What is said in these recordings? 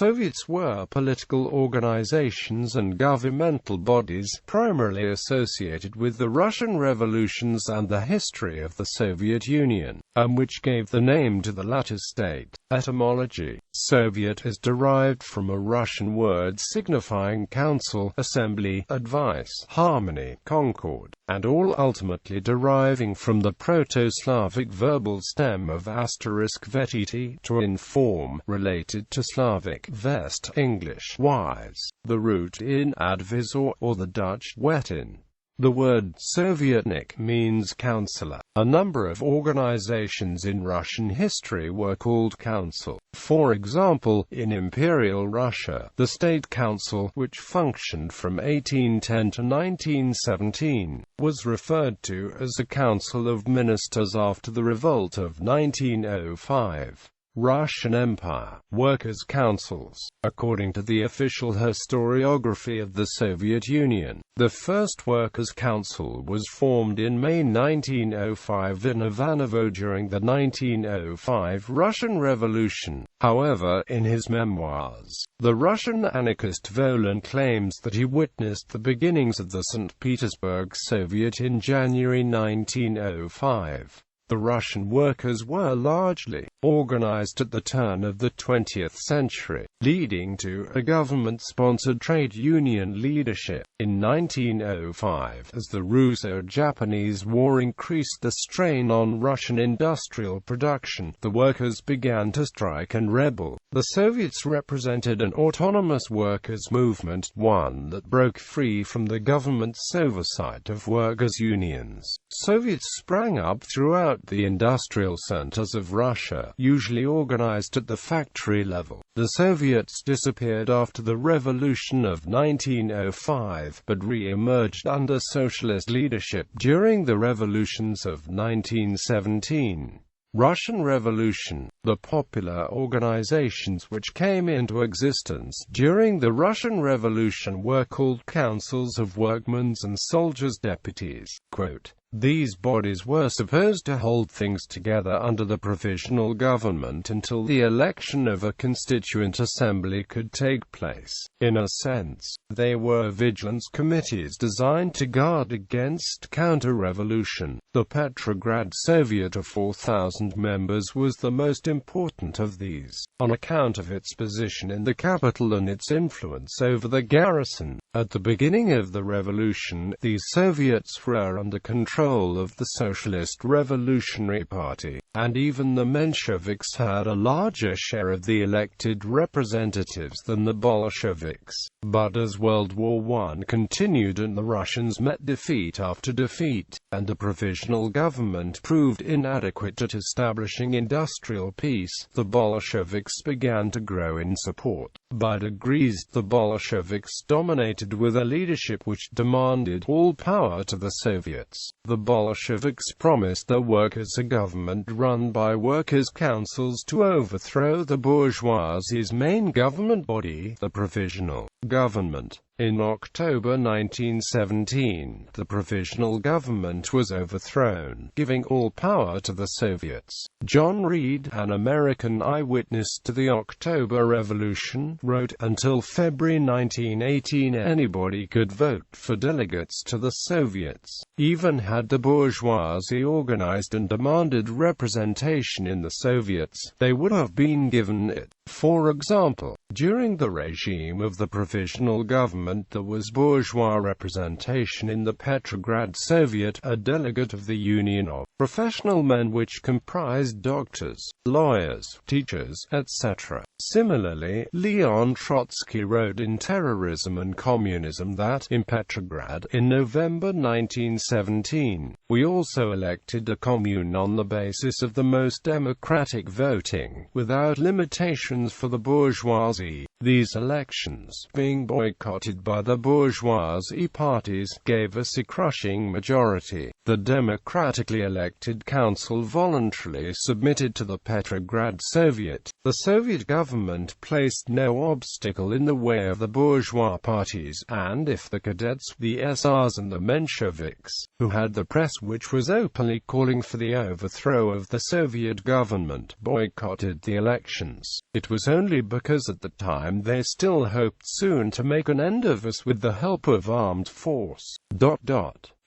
Soviets were political organizations and governmental bodies, primarily associated with the Russian revolutions and the history of the Soviet Union, and which gave the name to the latter state. Etymology. Soviet is derived from a Russian word signifying council, assembly, advice, harmony, concord, and all ultimately deriving from the Proto-Slavic verbal stem of *vetiti, to inform, related to Slavic vest, English wise, the root in advisor, or the Dutch wetin. The word Sovietnik means councillor. A number of organizations in Russian history were called council. For example, in Imperial Russia, the State Council, which functioned from 1810 to 1917, was referred to as a Council of Ministers after the revolt of 1905. Russian Empire. Workers' councils. According to the official historiography of the Soviet Union, the first Workers' Council was formed in May 1905 in Ivanovo during the 1905 Russian Revolution. However, in his memoirs, the Russian anarchist Volin claims that he witnessed the beginnings of the St. Petersburg Soviet in January 1905. The Russian workers were largely organized at the turn of the 20th century, leading to a government-sponsored trade union leadership. In 1905, as the Russo-Japanese War increased the strain on Russian industrial production, the workers began to strike and rebel. The Soviets represented an autonomous workers' movement, one that broke free from the government's oversight of workers' unions. Soviets sprang up throughout the industrial centers of Russia, usually organized at the factory level. The Soviets disappeared after the Revolution of 1905, but re-emerged under socialist leadership during the revolutions of 1917. Russian Revolution. The popular organizations which came into existence during the Russian Revolution were called councils of workmen's and soldiers' deputies. Quote, "These bodies were supposed to hold things together under the Provisional Government until the election of a constituent assembly could take place. In a sense, they were vigilance committees designed to guard against counter-revolution. The Petrograd Soviet of 4,000 members was the most important of these, on account of its position in the capital and its influence over the garrison. At the beginning of the revolution, these Soviets were under control of the Socialist Revolutionary Party, and even the Mensheviks had a larger share of the elected representatives than the Bolsheviks. But as World War I continued and the Russians met defeat after defeat, and the Provisional Government proved inadequate at establishing industrial peace, the Bolsheviks began to grow in support. By degrees, the Bolsheviks dominated with a leadership which demanded all power to the Soviets. The Bolsheviks promised the workers a government run by workers' councils to overthrow the bourgeoisie's main government body, the Provisional Government. In October 1917, the Provisional Government was overthrown, giving all power to the Soviets. John Reed, an American eyewitness to the October Revolution, wrote, "Until February 1918 anybody could vote for delegates to the Soviets. Even had the bourgeoisie organized and demanded representation in the Soviets, they would have been given it. For example, during the regime of the Provisional Government there was bourgeois representation in the Petrograd Soviet, a delegate of the Union of Professional Men which comprised doctors, lawyers, teachers, etc. Similarly, Leon Trotsky wrote in Terrorism and Communism that, in Petrograd, in November 1917, we also elected a commune on the basis of the most democratic voting, without limitations for the bourgeoisie. These elections, being boycotted by the bourgeoisie parties, gave us a crushing majority. The democratically elected council voluntarily submitted to the Petrograd Soviet. The Soviet government placed no obstacle in the way of the bourgeois parties, and if the cadets, the SRs and the Mensheviks, who had the press which was openly calling for the overthrow of the Soviet government, boycotted the elections, it was only because at the time time they still hoped soon to make an end of us with the help of armed force.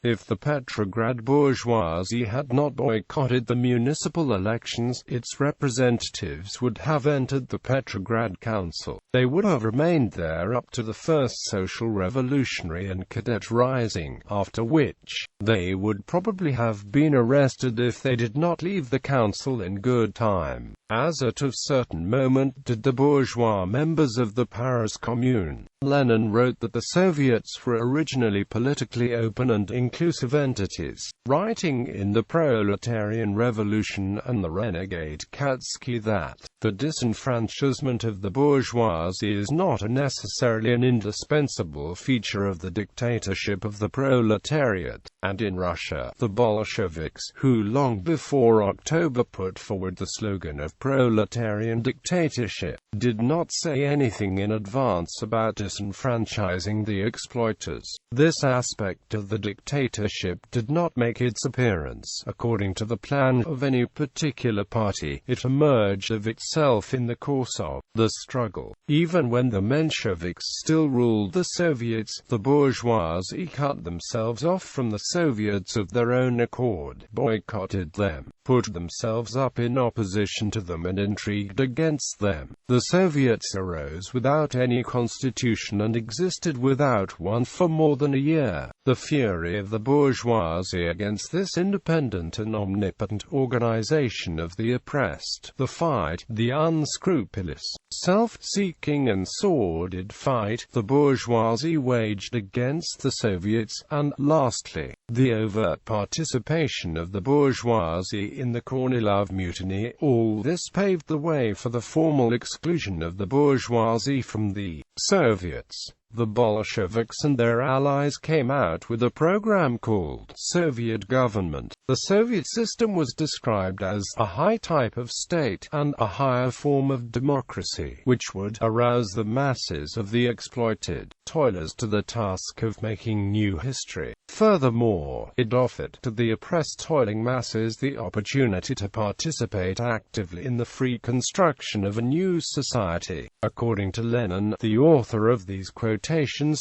If the Petrograd bourgeoisie had not boycotted the municipal elections, its representatives would have entered the Petrograd Council. They would have remained there up to the first social revolutionary and cadet rising, after which, they would probably have been arrested if they did not leave the council in good time. As at a certain moment did the bourgeois members of the Paris Commune. Lenin wrote that the Soviets were originally politically open and inclusive entities, writing in the Proletarian Revolution and the Renegade Katsky that the disenfranchisement of the bourgeoisie is not necessarily an indispensable feature of the dictatorship of the proletariat. And in Russia, the Bolsheviks, who long before October put forward the slogan of proletarian dictatorship, did not say anything in advance about disenfranchising the exploiters. This aspect of the dictatorship did not make its appearance according to the plan of any particular party. It emerged of itself in the course of the struggle. Even when the Mensheviks still ruled the Soviets, the bourgeoisie cut themselves off from the Soviets of their own accord, boycotted them, put themselves up in opposition to them and intrigued against them. The Soviets arose without any constitution and existed without one for more than a year. The fury of the bourgeoisie against this independent and omnipotent organization of the oppressed, the fight, the unscrupulous, self-seeking and sordid fight, the bourgeoisie waged against the Soviets, and, lastly, the overt participation of the bourgeoisie in the Kornilov Mutiny, all this paved the way for the formal exclusion of the bourgeoisie from the Soviets. The Bolsheviks and their allies came out with a program called Soviet Government. The Soviet system was described as a high type of state and a higher form of democracy, which would arouse the masses of the exploited toilers to the task of making new history. Furthermore, it offered to the oppressed toiling masses the opportunity to participate actively in the free construction of a new society. According to Lenin, the author of these quotations,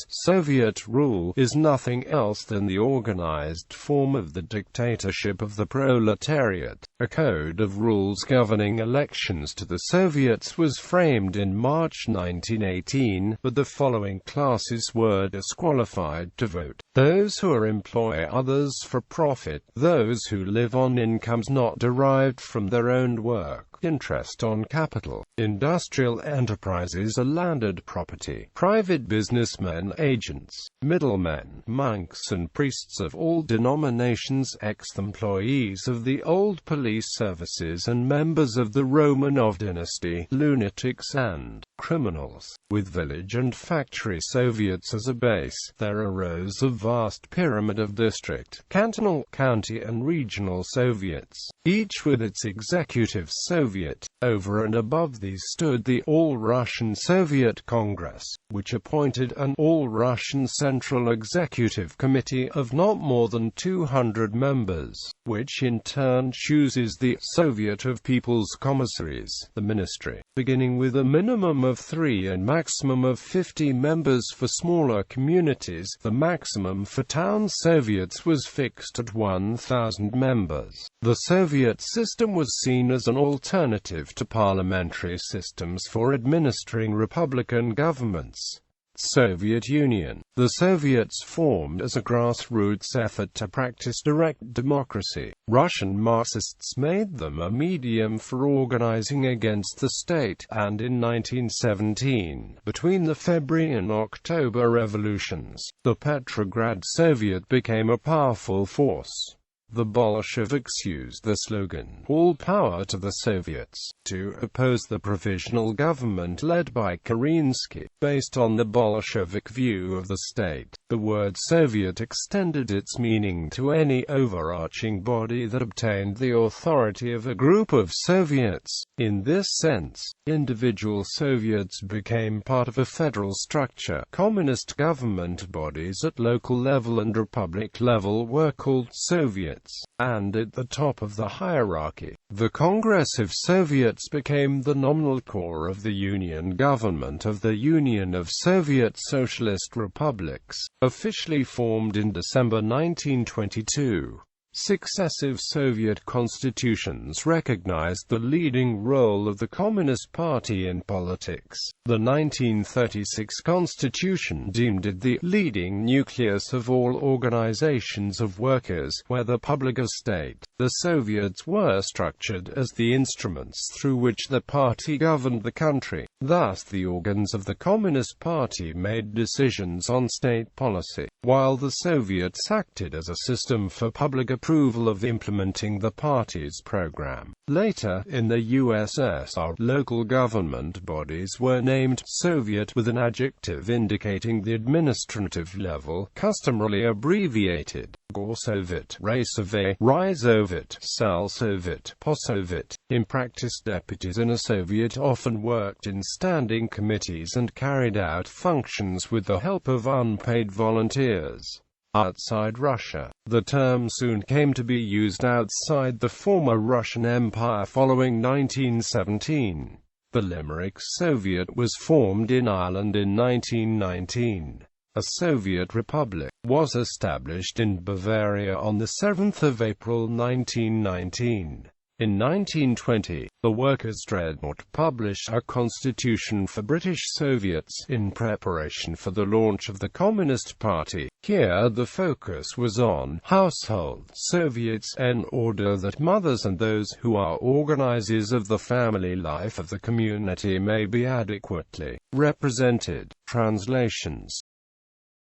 Soviet rule is nothing else than the organized form of the dictatorship of the proletariat. A code of rules governing elections to the Soviets was framed in March 1918, but the following classes were disqualified to vote: those who employ others for profit, those who live on incomes not derived from their own work, interest on capital, industrial enterprises or landed property, private businessmen, agents, middlemen, monks and priests of all denominations, ex-employees of the old police services and members of the Romanov dynasty, lunatics and criminals. With village and factory Soviets as a base, there arose a vast pyramid of district, cantonal, county and regional Soviets, each with its executive Soviet. Over and above these stood the All-Russian Soviet Congress, which appointed an All-Russian Central Executive Committee of not more than 200 members, which in turn chooses the Soviet of People's Commissaries, the ministry, beginning with a minimum of 3 and maximum of 50 members for smaller communities. The maximum for town Soviets was fixed at 1,000 members. The Soviet system was seen as an alternative to parliamentary systems for administering republican governments. Soviet Union. The Soviets formed as a grassroots effort to practice direct democracy. Russian Marxists made them a medium for organizing against the state, and in 1917, between the February and October revolutions, the Petrograd Soviet became a powerful force. The Bolsheviks used the slogan, "All power to the Soviets," to oppose the Provisional Government led by Kerensky. Based on the Bolshevik view of the state, the word Soviet extended its meaning to any overarching body that obtained the authority of a group of Soviets. In this sense, individual Soviets became part of a federal structure. Communist government bodies at local level and republic level were called Soviets. Soviets, and at the top of the hierarchy, the Congress of Soviets became the nominal core of the Union government of the Union of Soviet Socialist Republics, officially formed in December 1922. Successive Soviet constitutions recognized the leading role of the Communist Party in politics. The 1936 constitution deemed it the leading nucleus of all organizations of workers, whether public or state. The Soviets were structured as the instruments through which the party governed the country. Thus, the organs of the Communist Party made decisions on state policy, while the Soviets acted as a system for public approval of implementing the party's program. Later, in the USSR, local government bodies were named Soviet with an adjective indicating the administrative level, customarily abbreviated Gorsovit, Raysovet, Ryzovit, Salsovit, Posovit. In practice, deputies in a Soviet often worked in standing committees and carried out functions with the help of unpaid volunteers. Outside Russia, the term soon came to be used outside the former Russian Empire following 1917. The Limerick Soviet was formed in Ireland in 1919. A Soviet Republic was established in Bavaria on the 7th of April 1919. In 1920, the Workers' Dreadnought published a constitution for British Soviets in preparation for the launch of the Communist Party. Here the focus was on household Soviets, in order that mothers and those who are organizers of the family life of the community may be adequately represented. Translations